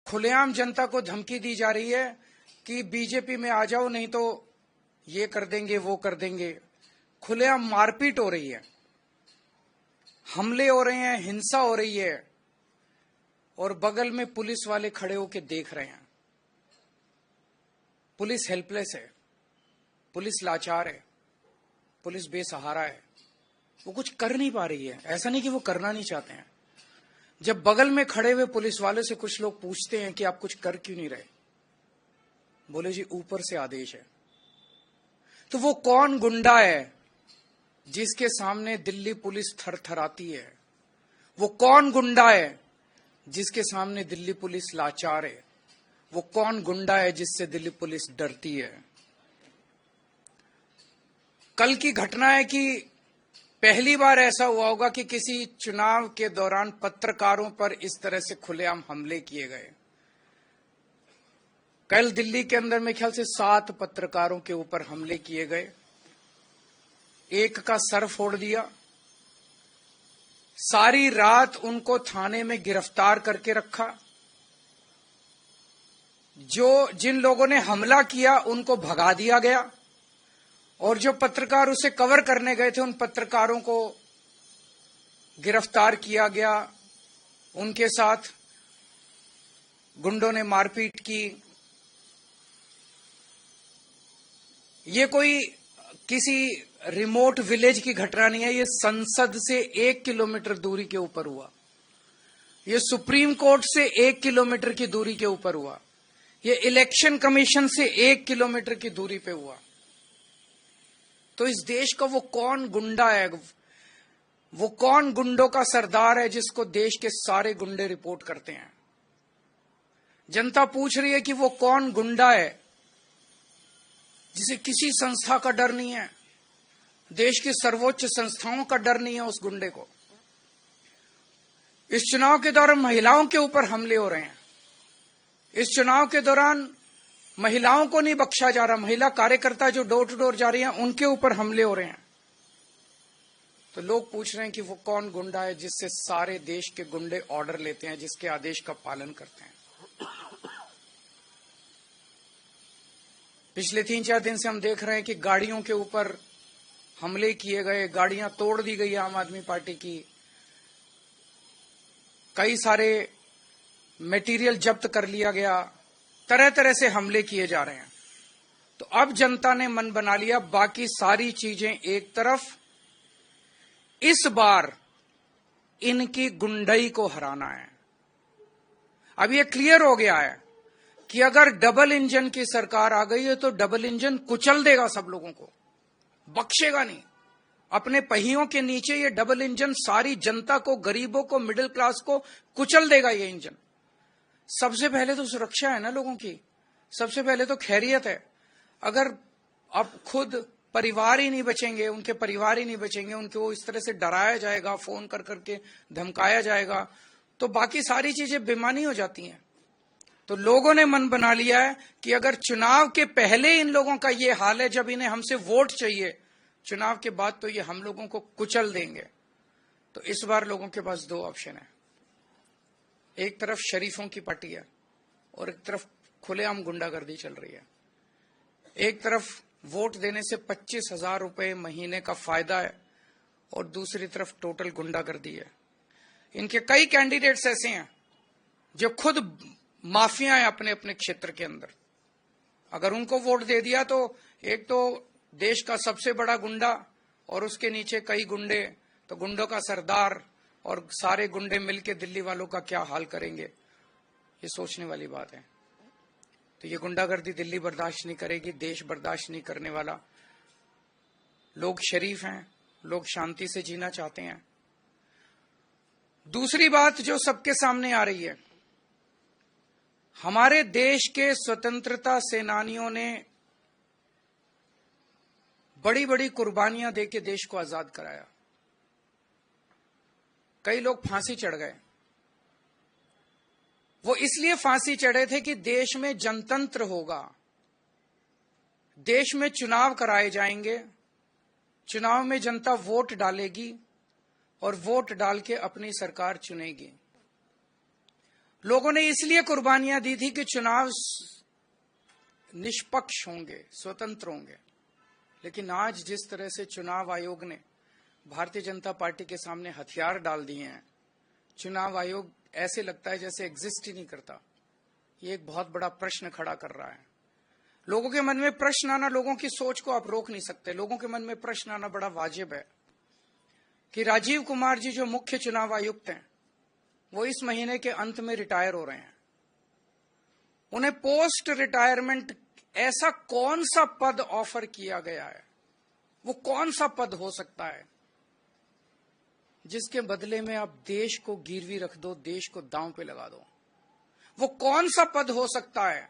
खुलेआम जनता को धमकी दी जा रही है कि बीजेपी में आ जाओ, नहीं तो ये कर देंगे वो कर देंगे। खुलेआम मारपीट हो रही है, हमले हो रहे हैं, हिंसा हो रही है और बगल में पुलिस वाले खड़े होकर देख रहे हैं। पुलिस हेल्पलेस है, पुलिस लाचार है, पुलिस बेसहारा है, वो कुछ कर नहीं पा रही है। ऐसा नहीं कि वो करना नहीं चाहते हैं। जब बगल में खड़े हुए पुलिस वाले से कुछ लोग पूछते हैं कि आप कुछ कर क्यों नहीं रहे, बोले जी ऊपर से आदेश है। तो वो कौन गुंडा है जिसके सामने दिल्ली पुलिस थरथराती है? वो कौन गुंडा है जिसके सामने दिल्ली पुलिस लाचार है? वो कौन गुंडा है जिससे दिल्ली पुलिस डरती है? कल की घटना है कि पहली बार ऐसा हुआ होगा कि किसी चुनाव के दौरान पत्रकारों पर इस तरह से खुलेआम हमले किए गए। कल दिल्ली के अंदर मेरे ख्याल से 7 पत्रकारों के ऊपर हमले किए गए। एक का सर फोड़ दिया, सारी रात उनको थाने में गिरफ्तार करके रखा। जिन लोगों ने हमला किया उनको भगा दिया गया और जो पत्रकार उसे कवर करने गए थे उन पत्रकारों को गिरफ्तार किया गया। उनके साथ गुंडों ने मारपीट की। ये कोई किसी रिमोट विलेज की घटना नहीं है, ये संसद से 1 किलोमीटर दूरी के ऊपर हुआ। ये सुप्रीम कोर्ट से 1 किलोमीटर की दूरी के ऊपर हुआ। ये इलेक्शन कमीशन से 1 किलोमीटर की दूरी पे हुआ। तो इस देश का वो कौन गुंडा है, वो कौन गुंडों का सरदार है जिसको देश के सारे गुंडे रिपोर्ट करते हैं? जनता पूछ रही है कि वो कौन गुंडा है जिसे किसी संस्था का डर नहीं है, देश की सर्वोच्च संस्थाओं का डर नहीं है उस गुंडे को। इस चुनाव के दौरान महिलाओं के ऊपर हमले हो रहे हैं। इस चुनाव के दौरान महिलाओं को नहीं बख्शा जा रहा। महिला कार्यकर्ता जो डोर टू डोर जा रही हैं उनके ऊपर हमले हो रहे हैं। तो लोग पूछ रहे हैं कि वो कौन गुंडा है जिससे सारे देश के गुंडे ऑर्डर लेते हैं, जिसके आदेश का पालन करते हैं। पिछले 3-4 दिन से हम देख रहे हैं कि गाड़ियों के ऊपर हमले किए गए, गाड़ियां तोड़ दी गई आम आदमी पार्टी की, कई सारे मटेरियल जब्त कर लिया गया, तरह तरह से हमले किए जा रहे हैं। तो अब जनता ने मन बना लिया, बाकी सारी चीजें एक तरफ, इस बार इनकी गुंडई को हराना है। अब ये क्लियर हो गया है कि अगर डबल इंजन की सरकार आ गई है तो डबल इंजन कुचल देगा सब लोगों को, बख्शेगा नहीं। अपने पहियों के नीचे ये डबल इंजन सारी जनता को, गरीबों को, मिडिल क्लास को कुचल देगा। ये इंजन सबसे पहले तो सुरक्षा है ना लोगों की, सबसे पहले तो खैरियत है। अगर अब खुद परिवार ही नहीं बचेंगे, उनके परिवार ही नहीं बचेंगे, उनको इस तरह से डराया जाएगा, फोन कर करके धमकाया जाएगा, तो बाकी सारी चीजें बेमानी हो जाती हैं। तो लोगों ने मन बना लिया है कि अगर चुनाव के पहले इन लोगों का ये हाल है, जब इन्हें हमसे वोट चाहिए, चुनाव के बाद तो ये हम लोगों को कुचल देंगे। तो इस बार लोगों के पास 2 ऑप्शन है। एक तरफ शरीफों की पार्टी है और एक तरफ खुलेआम गुंडागर्दी चल रही है। एक तरफ वोट देने से 25,000 रुपए महीने का फायदा है और दूसरी तरफ टोटल गुंडागर्दी है। इनके कई कैंडिडेट्स ऐसे हैं जो खुद माफिया हैं अपने अपने क्षेत्र के अंदर। अगर उनको वोट दे दिया तो एक तो देश का सबसे बड़ा गुंडा और उसके नीचे कई गुंडे, तो गुंडों का सरदार और सारे गुंडे मिलकर दिल्ली वालों का क्या हाल करेंगे, ये सोचने वाली बात है। तो ये गुंडागर्दी दिल्ली बर्दाश्त नहीं करेगी, देश बर्दाश्त नहीं करने वाला। लोग शरीफ हैं, लोग शांति से जीना चाहते हैं। दूसरी बात जो सबके सामने आ रही है, हमारे देश के स्वतंत्रता सेनानियों ने बड़ी बड़ी कुर्बानियां देके देश को आजाद कराया। कई लोग फांसी चढ़ गए। वो इसलिए फांसी चढ़े थे कि देश में जनतंत्र होगा, देश में चुनाव कराए जाएंगे, चुनाव में जनता वोट डालेगी और वोट डाल के अपनी सरकार चुनेगी। लोगों ने इसलिए कुर्बानियां दी थी कि चुनाव निष्पक्ष होंगे, स्वतंत्र होंगे। लेकिन आज जिस तरह से चुनाव आयोग ने भारतीय जनता पार्टी के सामने हथियार डाल दिए हैं, चुनाव आयोग ऐसे लगता है जैसे एग्जिस्ट ही नहीं करता। ये एक बहुत बड़ा प्रश्न खड़ा कर रहा है। लोगों के मन में प्रश्न आना, लोगों की सोच को आप रोक नहीं सकते। लोगों के मन में प्रश्न आना बड़ा वाजिब है कि राजीव कुमार जी जो मुख्य चुनाव आयुक्त हैं, वो इस महीने के अंत में रिटायर हो रहे हैं। उन्हें पोस्ट रिटायरमेंट ऐसा कौन सा पद ऑफर किया गया है, वो कौन सा पद हो सकता है जिसके बदले में आप देश को गिरवी रख दो, देश को दांव पे लगा दो? वो कौन सा पद हो सकता है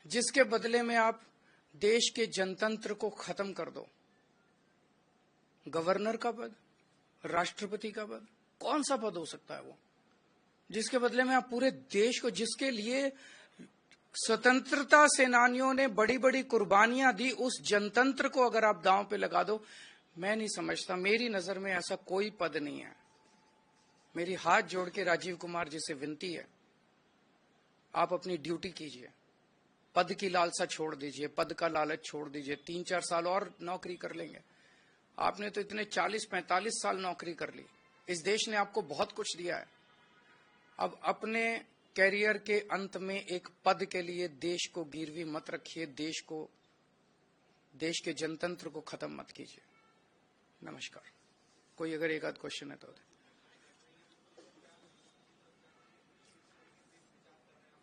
जिसके बदले में आप देश के जनतंत्र को खत्म कर दो? गवर्नर का पद, राष्ट्रपति का पद, कौन सा पद हो सकता है वो जिसके बदले में आप पूरे देश को, जिसके लिए स्वतंत्रता सेनानियों ने बड़ी बड़ी कुर्बानियां दी, उस जनतंत्र को अगर आप दांव पे लगा दो? मैं नहीं समझता, मेरी नजर में ऐसा कोई पद नहीं है। मेरी हाथ जोड़ के राजीव कुमार जी से विनती है, आप अपनी ड्यूटी कीजिए, पद की लालसा छोड़ दीजिए, पद का लालच छोड़ दीजिए। 3-4 साल और नौकरी कर लेंगे। आपने तो इतने 40-45 साल नौकरी कर ली, इस देश ने आपको बहुत कुछ दिया है। अब अपने कैरियर के अंत में एक पद के लिए देश को गिरवी मत रखिए, देश के जनतंत्र को खत्म मत कीजिए। नमस्कार। कोई अगर एक आध क्वेश्चन है तो दे।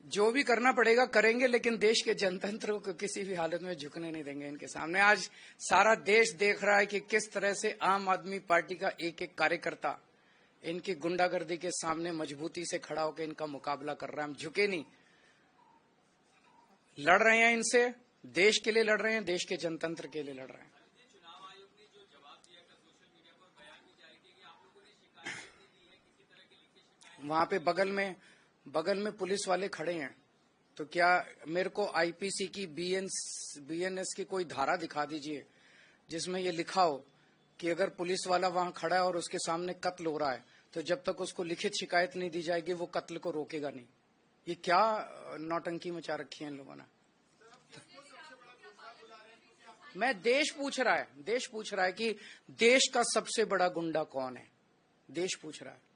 जो भी करना पड़ेगा करेंगे, लेकिन देश के जनतंत्र को किसी भी हालत में झुकने नहीं देंगे इनके सामने। आज सारा देश देख रहा है कि किस तरह से आम आदमी पार्टी का एक एक कार्यकर्ता इनकी गुंडागर्दी के सामने मजबूती से खड़ा होकर इनका मुकाबला कर रहा है। हम झुके नहीं, लड़ रहे हैं इनसे, देश के लिए लड़ रहे हैं, देश के जनतंत्र के लिए लड़ रहे हैं। वहां पे बगल में पुलिस वाले खड़े हैं, तो क्या मेरे को आईपीसी की बीएनएस की कोई धारा दिखा दीजिए जिसमें ये लिखा हो कि अगर पुलिस वाला वहां खड़ा है और उसके सामने कत्ल हो रहा है तो जब तक उसको लिखित शिकायत नहीं दी जाएगी वो कत्ल को रोकेगा नहीं। ये क्या नौटंकी मचा रखी है इन लोगों ने? मैं देश पूछ रहा है कि देश का सबसे बड़ा गुंडा कौन है, देश पूछ रहा है।